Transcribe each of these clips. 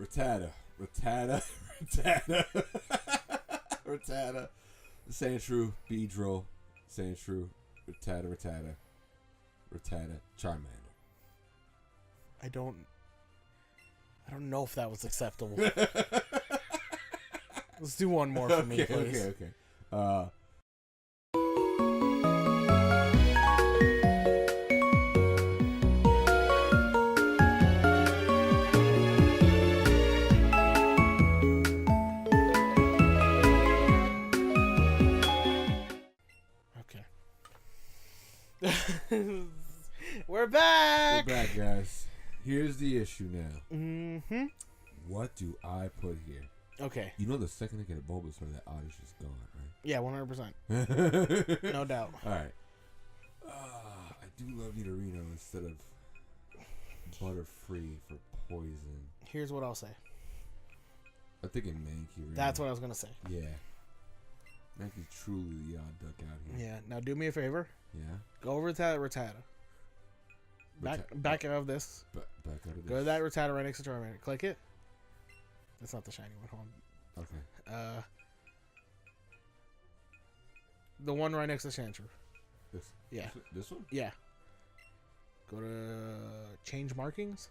Rattata. Rattata. Sandshrew. Beedrill. Sandshrew. Rattata. Charmander. I don't know if that was acceptable. Let's do one more for me, please. Okay. We're back. We're back, guys. Here's the issue now. Mm-hmm. What do I put here? Okay. You know the second I get a Bulbasaur, that Oddish is gone, right? Yeah, 100%. No doubt. All right. I do love Nidorino instead of Butterfree for poison. Here's what I'll say. I'm thinking Mankey. Right? That's what I was going to say. Yeah. Mankey's truly the odd duck out here. Yeah. Now do me a favor. Yeah. Go over to that Rattata. Back out of this. Back out of this. Go to that Rattata right next to Charmander. Click it. That's not the shiny one. Hold on. Okay. The one right next to Sandshrew. This. Yeah. This one? Yeah. Go to change markings.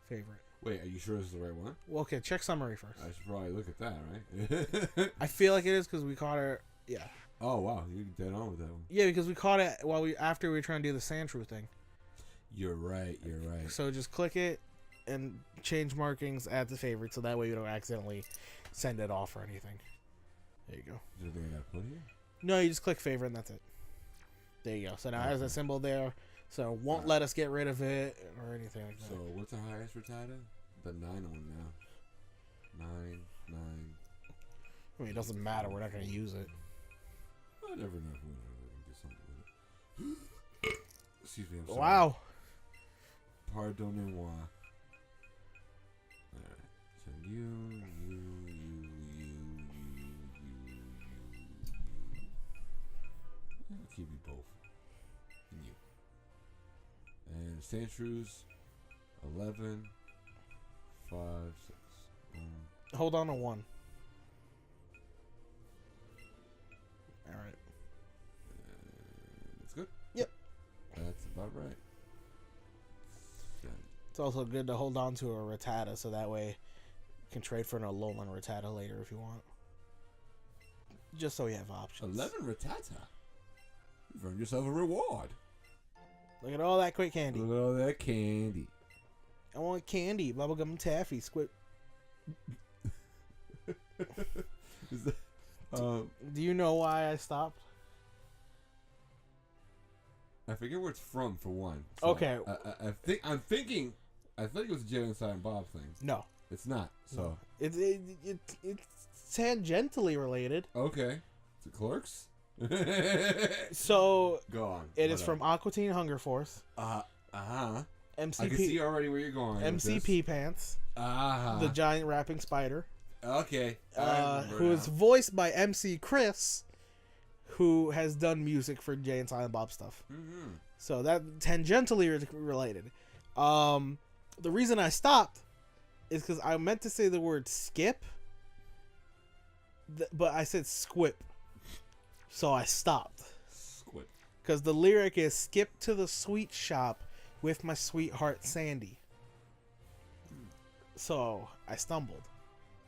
Favorite. Wait, are you sure this is the right one? Well, okay, check summary first. I should probably look at that, right? I feel like it is because we caught her. Yeah. Oh wow, you're dead on with that one. Yeah, because we caught it after we were trying to do the Sandshrew thing. You're right. So just click it and change markings, add the favorite, so that way you don't accidentally send it off or anything. There you go. Is there anything I gotta put here? No, you just click favorite and that's it. There you go. So now it has a symbol there, so it won't let us get rid of it or anything like that. So what's the highest Rattata? The 9 one now. 9. I mean, it doesn't matter. We're not going to use it. I never know if we can get something with it. Excuse me. I'm sorry. Wow. Pardonnez-moi. Alright. So you. I'll keep you both. And you. And Sandshrews. 11. 5, 6. Hold on to 1. All right. That's good? Yep. That's about right. It's also good to hold on to a Rattata so that way you can trade for an Alolan Rattata later if you want. Just so you have options. 11 Rattata? You've earned yourself a reward. Look at all that quick candy. Look at all that candy. I want candy. Bubblegum taffy. Squid. Is that, Do you know why I stopped? I forget where it's from for one. So Okay. I'm thinking. I think it was a Jay and Silent Bob thing. No. It's not. So It's tangentially related. okay. Is it Clerks? So Go on. it is from Aqua Teen Hunger Force. MCP. MCP. I can see already where you're going. MCP Pants. The giant rapping spider. Okay. Who is voiced by MC Chris, who has done music for Jay and Silent Bob stuff. Mm-hmm. So that tangentially related. The reason I stopped is because I meant to say the word skip, but I said squip. So I stopped. Squip. Because the lyric is skip to the sweet shop with my sweetheart Sandy. So I stumbled.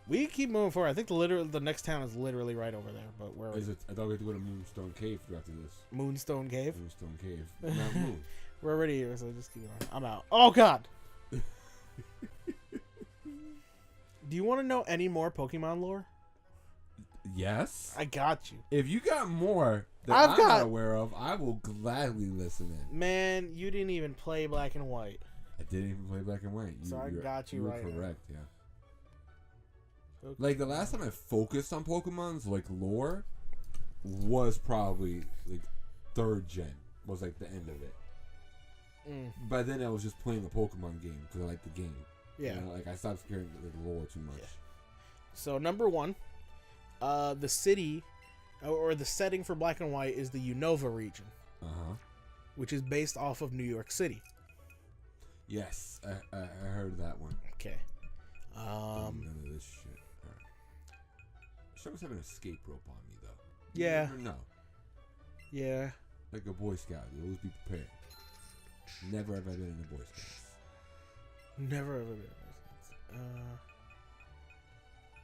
We keep moving forward. I think the next town is literally right over there. But where is it? I thought we had to go to Moonstone Cave after this. Moonstone Cave? Moonstone Cave. Not Moon. We're already here, so just keep going. I'm out. Oh, God! Do you want to know any more Pokemon lore? Yes. I got you. If you got more that I'm not aware of, I will gladly listen in. Man, you didn't even play Black and White. I didn't even play Black and White. So I got you right. You're correct, now. Yeah. Like the last time I focused on Pokemon's like lore was probably like 3rd gen. Was like the end of it. By then I was just playing a Pokemon game because I liked the game. Yeah. You know, like I stopped caring the lore too much. Yeah. So number 1, the city or the setting for Black and White is the Unova region, which is based off of New York City. Yes, I heard that one. Okay. None of this shit. Right. I should always have an escape rope on me though. Yeah. You never know. Yeah. Like a Boy Scout, you always be prepared. Never have I been in the Boy Scouts. Never ever been.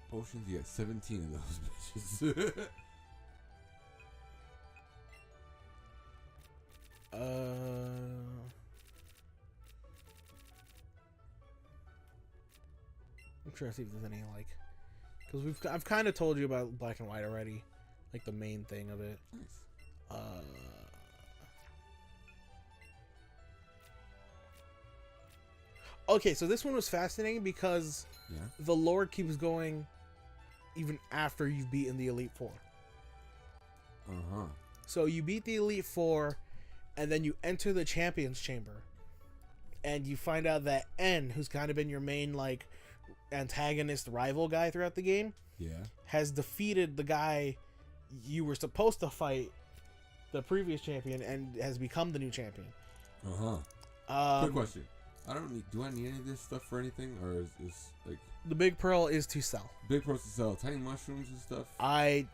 Potions, you got 17 of those bitches. I'm trying to see if there's any like, because I've kind of told you about Black and White already, like the main thing of it. Nice. Okay, so this one was fascinating because the lore keeps going even after you've beaten the Elite Four. Uh-huh. So you beat the Elite Four, and then you enter the Champions Chamber, and you find out that N, who's kind of been your main like antagonist rival guy throughout the game, has defeated the guy you were supposed to fight, the previous champion, and has become the new champion. Quick question. Do I need any of this stuff for anything, or is like the Big Pearl is to sell? Big Pearl to sell tiny mushrooms and stuff. I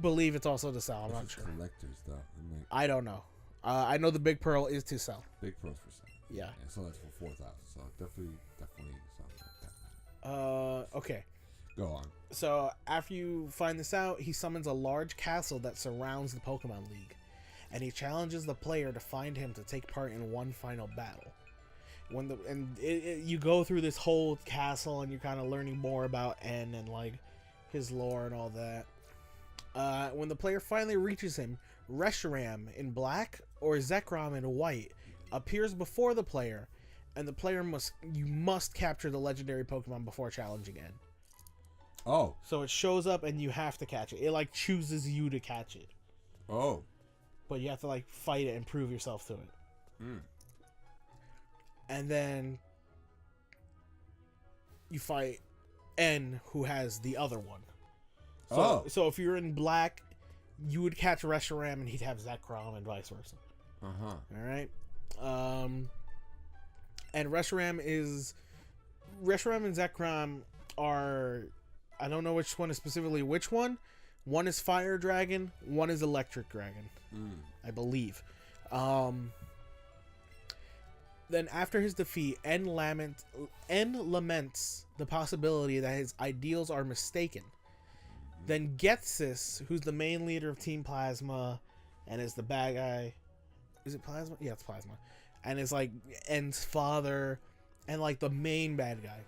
believe it's also to sell. I'm not sure. Collectors though. I'm like, I don't know. I know the Big Pearl is to sell. Big Pearl's for sale. Yeah. So that's for 4,000. So definitely something like that. Okay. Go on. So after you find this out, he summons a large castle that surrounds the Pokemon League, and he challenges the player to find him to take part in one final battle. You go through this whole castle, and you're kind of learning more about N and like his lore and all that. When the player finally reaches him, Reshiram in black or Zekrom in white appears before the player, and the player must capture the legendary Pokemon before challenging N. Oh. So it shows up and you have to catch it. It like chooses you to catch it. Oh. But you have to like fight it and prove yourself to it. Mm. And then you fight N, who has the other one. So if you're in black, you would catch Reshiram and he'd have Zekrom and vice versa. Uh-huh. Alright? And Reshiram and Zekrom are, I don't know which one is specifically which one. One is Fire Dragon, one is Electric Dragon. I believe. Then after his defeat, N laments the possibility that his ideals are mistaken. Then Getsis, who's the main leader of Team Plasma and is the bad guy. Is it Plasma? Yeah, it's Plasma. And is like N's father and like the main bad guy.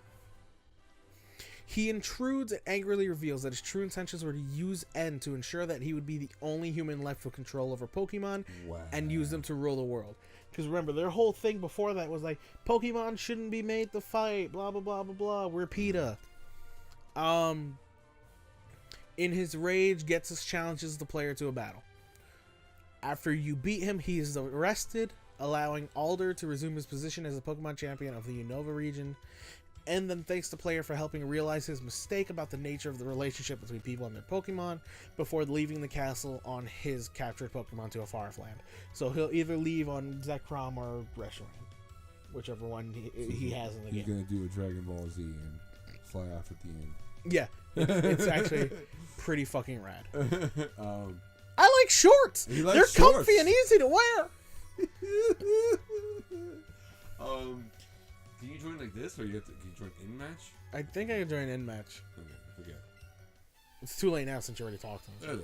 He intrudes and angrily reveals that his true intentions were to use N to ensure that he would be the only human left with control over Pokemon and use them to rule the world. Because remember, their whole thing before that was like, Pokemon shouldn't be made to fight, blah, blah, blah, blah, blah. We're PETA. In his rage, Getsis challenges the player to a battle. After you beat him, he is arrested, allowing Alder to resume his position as the Pokemon champion of the Unova region, and then thanks the player for helping realize his mistake about the nature of the relationship between people and their Pokemon before leaving the castle on his captured Pokemon to a far off land. So he'll either leave on Zekrom or Reshiram, whichever one he has in the game. He's gonna do a Dragon Ball Z and fly off at the end. Yeah, it's actually pretty fucking rad. I like shorts. They're comfy and easy to wear. Can you join like this, or can you join in match? I think I can join in match. Okay, forget. It's too late now since you already talked to him.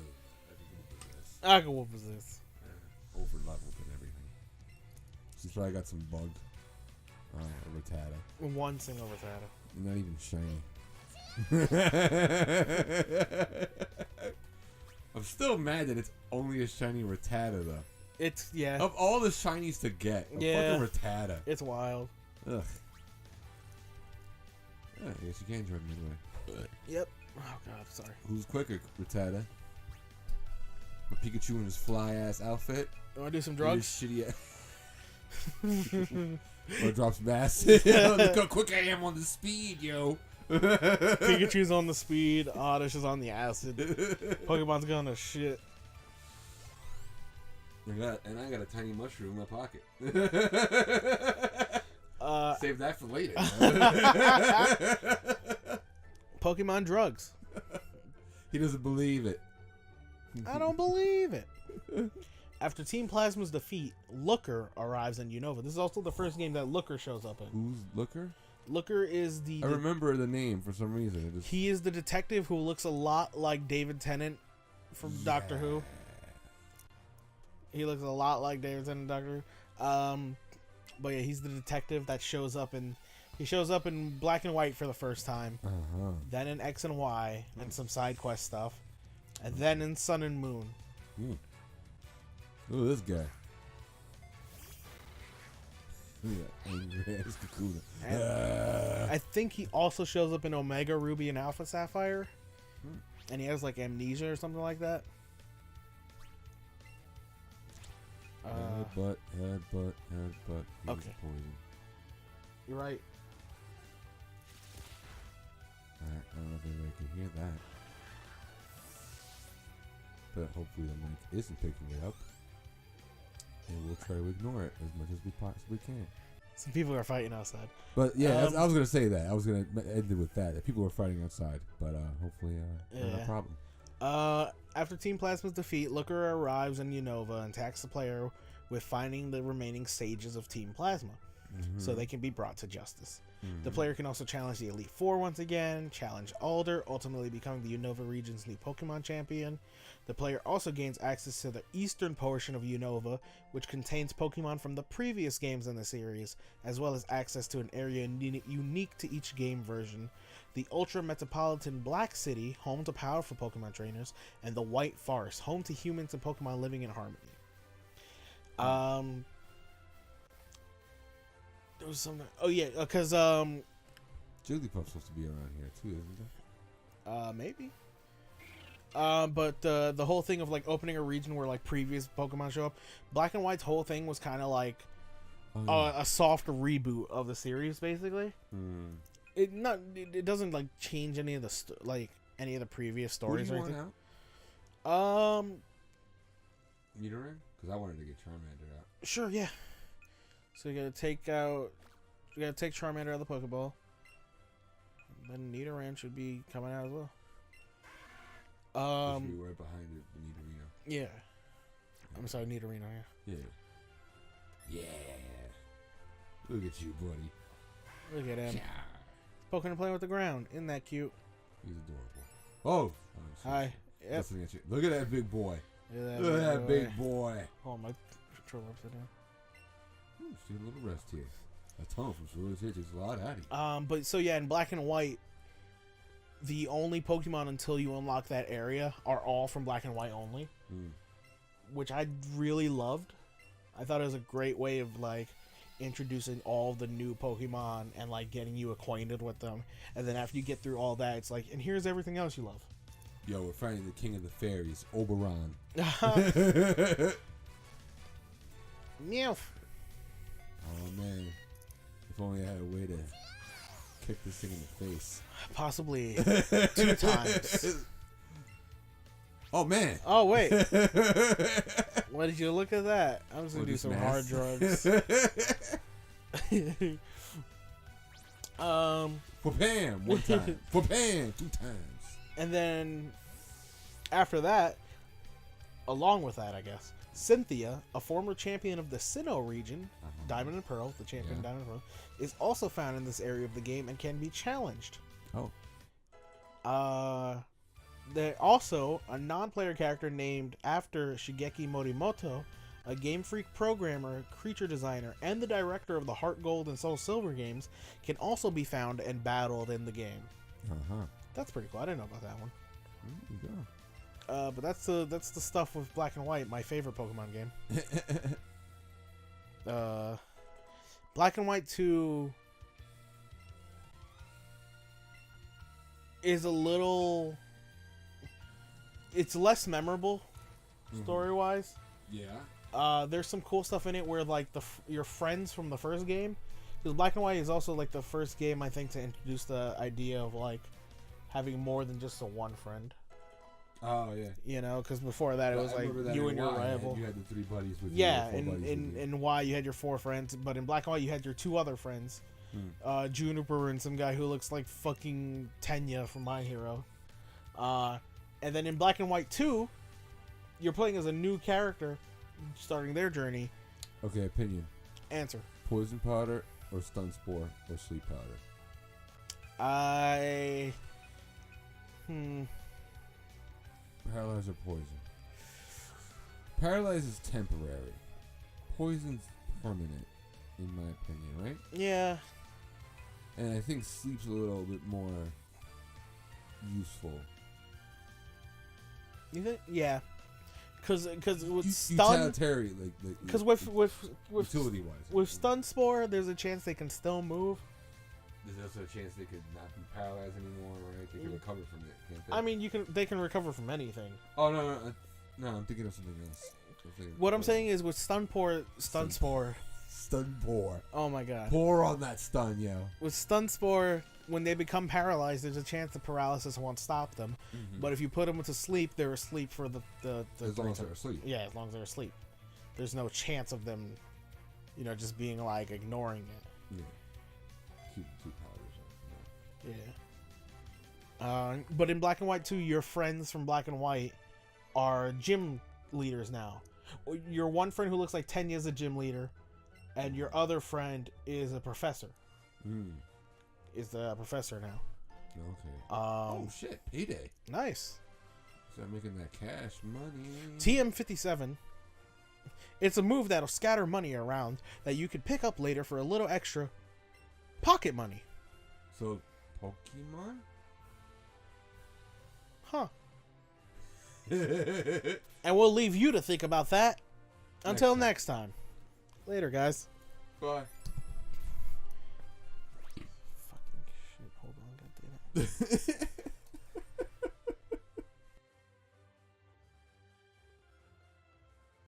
I can whoop this. Over leveled and everything. She's probably got some bug. Rattata. One single Rattata. Not even shiny. I'm still mad that it's only a shiny Rattata though. It's Of all the shinies to get, fucking Rattata. It's wild. Ugh. Yeah, I guess you can join me anyway. Yep. Oh god, sorry. Who's quicker, Rattata? A Pikachu in his fly ass outfit. You wanna do some drugs? Shitty ass. Or drops mass. Look how quick I am on the speed, yo. Pikachu's on the speed, Oddish is on the acid. Pokemon's going to shit. And I got a tiny mushroom in my pocket. Save that for later. Pokemon drugs. He doesn't believe it. I don't believe it. After Team Plasma's defeat, Looker arrives in Unova. This is also the first game that Looker shows up in. Who's Looker? Looker is the... I remember the name for some reason. He is the detective who looks a lot like David Tennant from Doctor Who. He looks a lot like David Tennant in Doctor Who. But yeah, he's the detective that shows up in... He shows up in Black and White for the first time. Then in X and Y and some side quest stuff. And then in Sun and Moon. Look at this guy. Look at that angry ass Kakuna. I think he also shows up in Omega Ruby and Alpha Sapphire. And he has like amnesia or something like that. Headbutt. Okay. Poison. You're right. Alright, I don't know if anybody can hear that. But hopefully the mic isn't picking it up. And we'll try to ignore it as much as we possibly can. Some people are fighting outside. But yeah, I was going to say that. I was going to end it with that people were fighting outside. But hopefully not a problem. After Team Plasma's defeat, Looker arrives in Unova and attacks the player with finding the remaining sages of Team Plasma. So they can be brought to justice. The player can also challenge the Elite Four once again, challenge Alder, ultimately becoming the Unova region's new Pokemon champion. The player also gains access to the eastern portion of Unova, which contains Pokemon from the previous games in the series, as well as access to an area unique to each game version, the Ultra Metropolitan Black City, home to powerful Pokemon trainers, and the White Forest, home to humans and Pokemon living in harmony. There was something. Oh yeah, because Jigglypuff's supposed to be around here too, isn't it? Maybe. But the whole thing of like opening a region where like previous Pokemon show up, Black and White's whole thing was kind of like a soft reboot of the series, basically. It doesn't like change any of the any of the previous stories or anything. Out? Nidoran? Because I wanted to get Charmander out. Sure, yeah. So you gotta take Charmander out of the Pokeball. Then Nidoran should be coming out as well. Should be right behind it, the Nidorino. Yeah. I'm sorry, Nidorino, yeah. Yeah. Look at you, buddy. Look at him. Yeah. Poking and playing with the ground. Isn't that cute? He's adorable. Oh! Hi. Yep. Look at that big boy. Look at that big boy. Oh, my controller upside down. See a little rest here. A tunnel from Shores here takes a lot out of you. But so yeah, in Black and White, the only Pokemon until you unlock that area are all from Black and White only, which I really loved. I thought it was a great way of like introducing all the new Pokemon and like getting you acquainted with them, and then after you get through all that, it's like, and here's everything else you love. Yo, we're fighting the king of the fairies, Oberon. Meow. Oh man, if only I had a way to kick this thing in the face. Possibly 2 times. Oh man. Oh wait. What did you look at that? I'm just gonna do some hard drugs. For Pam 1 time. For Pam 2 times. And then after that, along with that, I guess, Cynthia, a former champion of the Sinnoh region, Diamond and Pearl, the champion Diamond and Pearl, is also found in this area of the game and can be challenged. There's also a non-player character named after Shigeki Morimoto, a Game Freak programmer, creature designer, and the director of the Heart Gold and Soul Silver games, can also be found and battled in the game. That's pretty cool. I didn't know about that one. There you go. But that's the stuff with Black and White, my favorite Pokemon game. Black and White 2 is it's less memorable story-wise. Yeah. There's some cool stuff in it where like your friends from the first game, because Black and White is also like the first game I think to introduce the idea of like having more than just a one friend. Oh yeah. You know, because before that it was like you and your rival. You had the 3 buddies with you. Yeah, in Y you had your 4 friends, but in Black and White you had your 2 other friends, Juniper and some guy who looks like fucking Tenya from My Hero. And then in Black and White 2, you're playing as a new character starting their journey. Okay, opinion. Answer. Poison powder or stun spore or sleep powder? Paralyze or poison? Paralyze is temporary. Poison's permanent, in my opinion, right? Yeah. And I think sleep's a little bit more useful. You think? Yeah. Because with stun, utilitarian, because with utility wise, with stun spore, there's a chance they can still move. There's also a chance they could not be paralyzed anymore, right? They can recover from it, can't they? I mean, they can recover from anything. Oh no, I'm thinking of something else. What I'm saying is with stun spore. Stun pour. Oh my god. Pour on that stun, yo. With stun spore, when they become paralyzed, there's a chance the paralysis won't stop them. Mm-hmm. But if you put them into sleep, they're asleep for the as long as they're asleep. Yeah, as long as they're asleep. There's no chance of them, just being like ignoring it. Yeah. Keep powders on. Yeah. But in Black and White 2, your friends from Black and White are gym leaders now. Your one friend who looks like Tenya is a gym leader, and your other friend is a professor. Is the professor now. Okay. Oh shit! Payday. Nice. Start making that cash money. TM57. It's a move that'll scatter money around that you could pick up later for a little extra pocket money. So, Pokemon? Huh. And we'll leave you to think about that. Until next time. Later, guys. Bye. Fucking shit. Hold on, goddammit.